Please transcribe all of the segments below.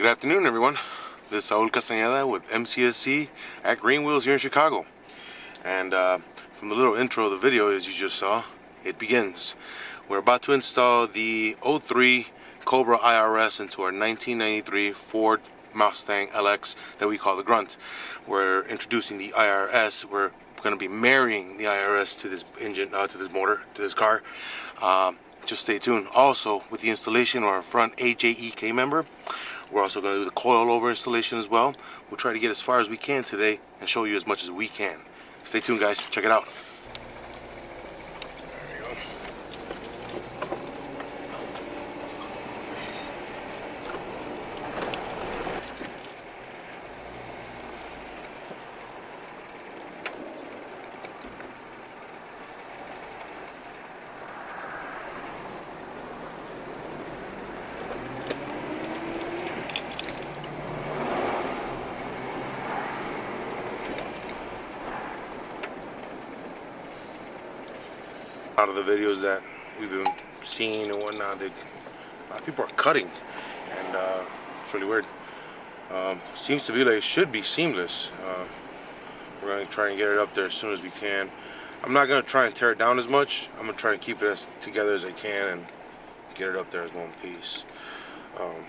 Good afternoon, everyone. This is Saul Castañeda with MCSC at Green Wheels here in Chicago. And from the little intro of the video, as you just saw, it begins. We're about to install the 03 Cobra IRS into our 1993 Ford Mustang LX that we call the GRUNT. We're introducing the IRS. We're going to be marrying the IRS to this engine, to this motor, to this car. Just stay tuned. Also, with the installation of our front AJEK member, we're also going to do the coil-over installation as well. We'll try to get as far as we can today and show you as much as we can. Stay tuned, guys. Check it out. There you go. Out of the videos that we've been seeing and whatnot, people are cutting, and it's really weird. Seems to be like it should be seamless. We're going to try and get it up there as soon as we can. I'm not going to try and tear it down as much. I'm going to try and keep it as together as I can and get it up there as one piece.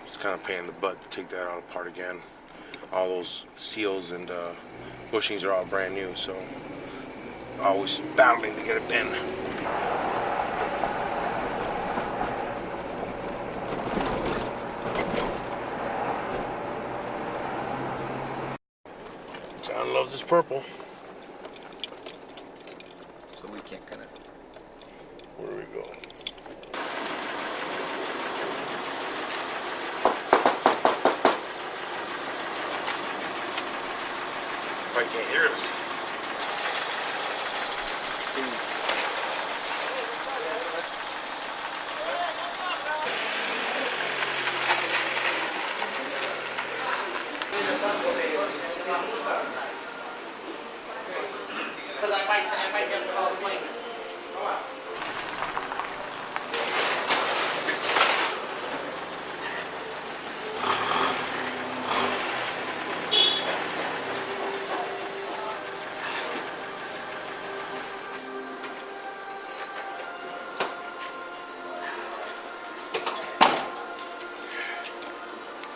It's kind of pain in the butt to take that all apart again. All those seals and bushings are all brand new, so always battling to get it in. John loves his purple. So we can't cut it. Where do we go? Probably can't hear us.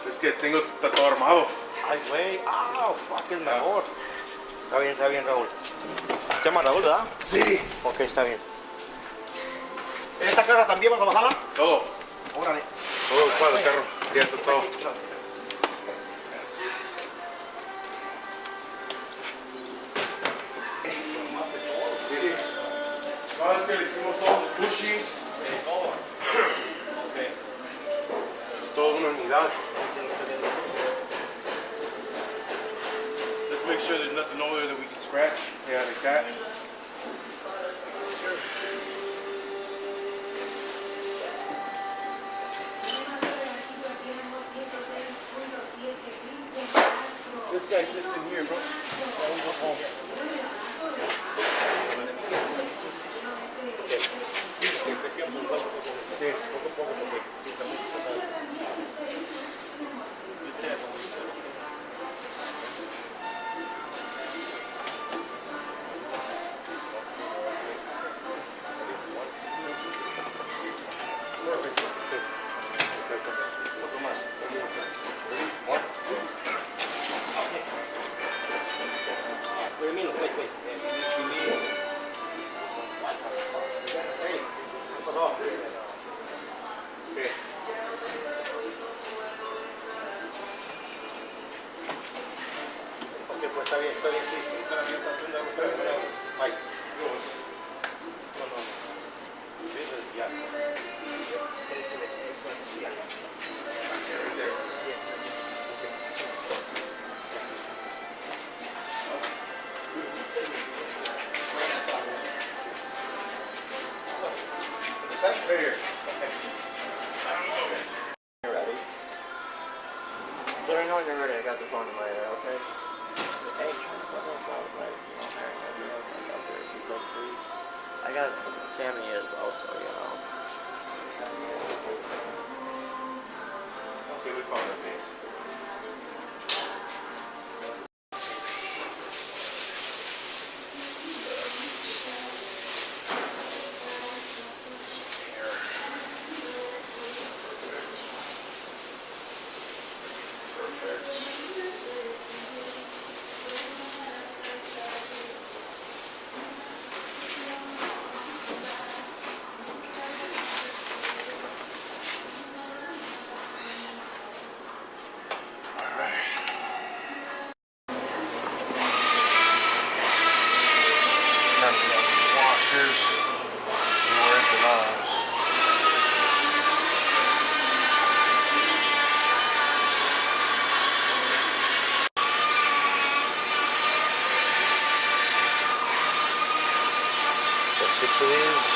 Es que tengo está todo armado. Ay, güey. Ah, fuck, es mejor. Está bien, Raúl. ¿Se llama Raúl, verdad? Sí. Ok, está bien. ¿En esta caja también vas a bajarla? Todo. Órale. Todo para el carro. Ya está todo. Sí. No, es que le hicimos todos los bushings. Todo. Ok. Es toda una unidad. Let's make sure there's nothing over there that we can scratch. Yeah, like that. This guy sits in here, bro. Está bien, sí. Mike. Right here. Okay. You're ready? Let me know when you're ready. I got the phone in my ear, okay? Hey, trying to put up like, up there if you look, please. I got Sammy is also, you know. Okay, we found our face. hurts. Washers, see where it belongs. Got 6 of these.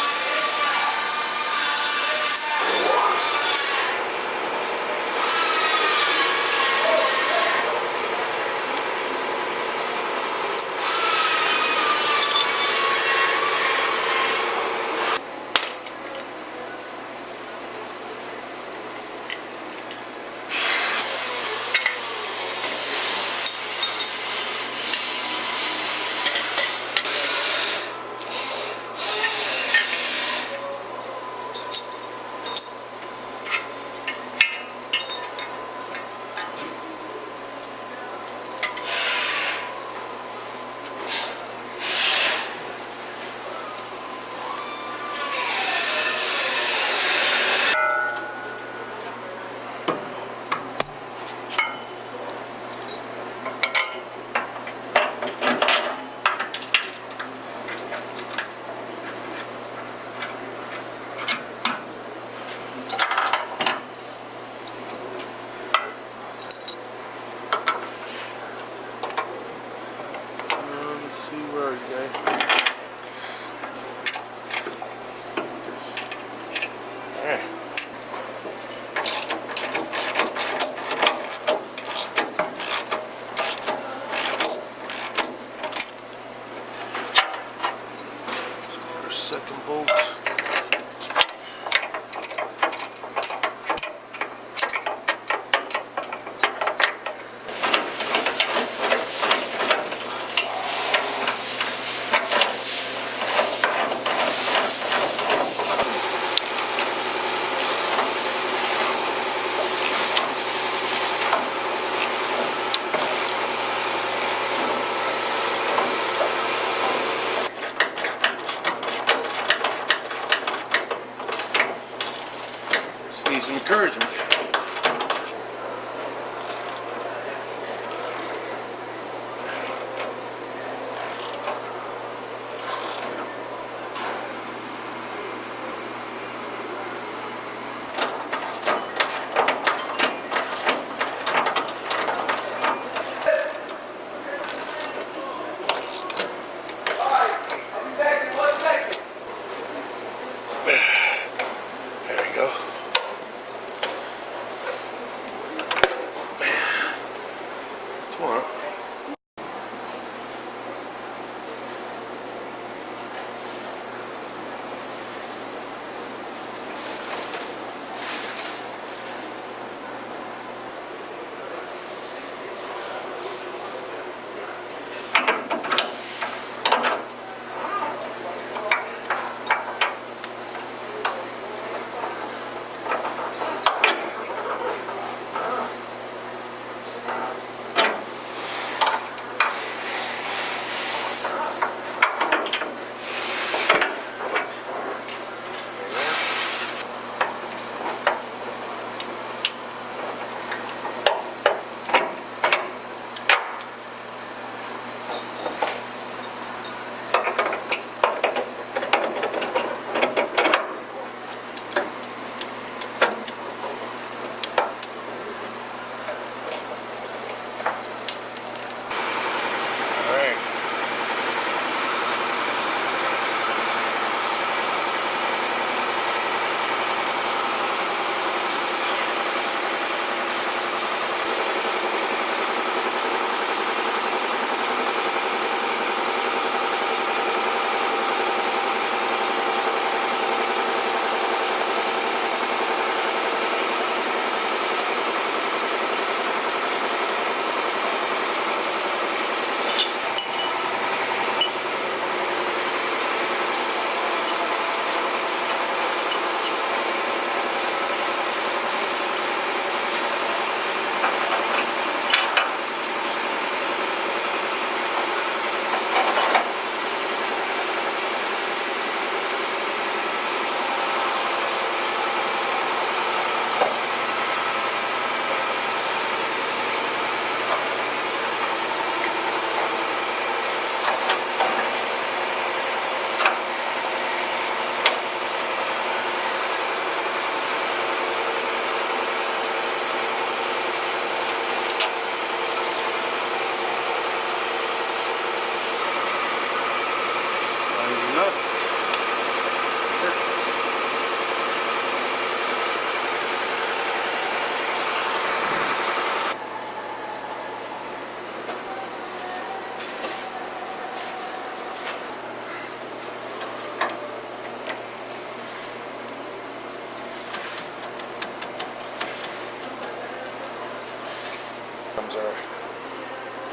Comes our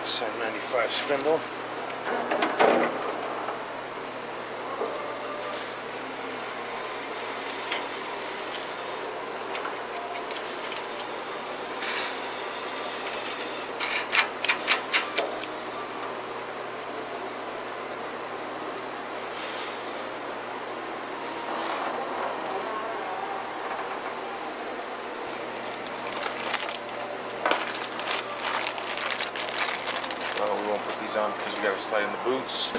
795 spindle. We won't put these on because we got to slide in the boots.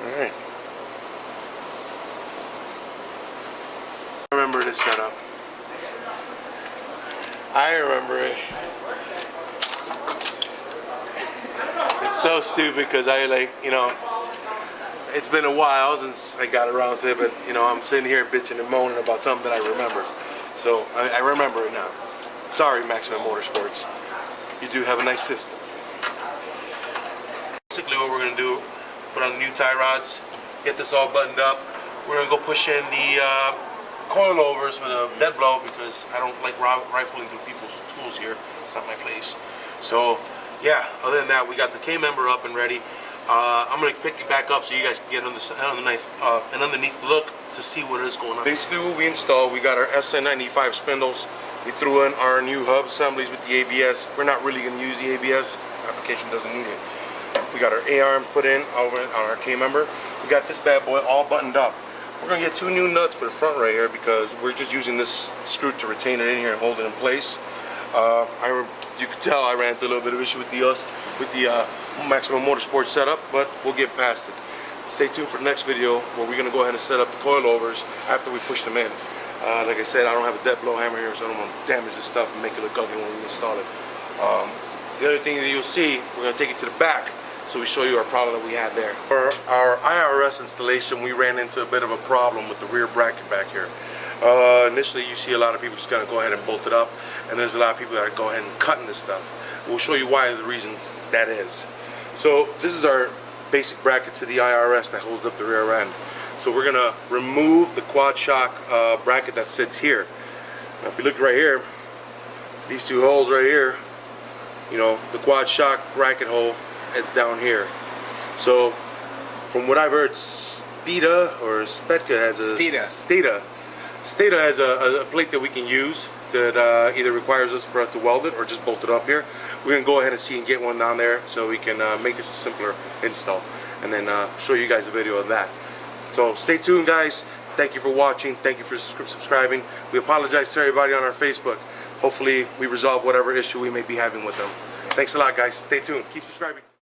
Alright. I remember this setup. I remember it. It's so stupid because it's been a while since I got around to it, but I'm sitting here bitching and moaning about something that I remember. So I remember it now. Sorry, Maximum Motorsports. You do have a nice system. Basically what we're going to do, put on the new tie rods, get this all buttoned up. We're going to go push in the coilovers with a dead blow because I don't like rifling through people's tools here. It's not my place. So yeah, other than that, we got the K-member up and ready. I'm going to pick it back up so you guys can get an underneath look to see what is going on. Basically what we installed, we got our SN95 spindles. We threw in our new hub assemblies with the ABS. We're not really going to use the ABS. Application doesn't need it. We got our A-arms put in over on our K-member. We got this bad boy all buttoned up. We're going to get two new nuts for the front right here because we're just using this screw to retain it in here and hold it in place. You can tell I ran into a little bit of issue with the Maximum Motorsports setup, but we'll get past it. Stay tuned for the next video where we're going to go ahead and set up the coilovers after we push them in. Like I said, I don't have a dead blow hammer here, so I don't want to damage this stuff and make it look ugly when we install it. The other thing that you'll see, we're going to take it to the back so we show you our problem that we had there. For our IRS installation, we ran into a bit of a problem with the rear bracket back here. Initially, you see a lot of people just going to go ahead and bolt it up, and there's a lot of people that are going ahead and cutting this stuff. We'll show you why, the reason that is. So this is our basic bracket to the IRS that holds up the rear end. So we're going to remove the quad shock bracket that sits here. Now if you look right here, these two holes right here, the quad shock bracket hole is down here. So from what I've heard, Stata has a plate that we can use that either requires us for us to weld it or just bolt it up here. We're going to go ahead and see and get one down there so we can make this a simpler install and then show you guys a video of that. So stay tuned, guys. Thank you for watching. Thank you for subscribing. We apologize to everybody on our Facebook. Hopefully we resolve whatever issue we may be having with them. Thanks a lot, guys. Stay tuned. Keep subscribing.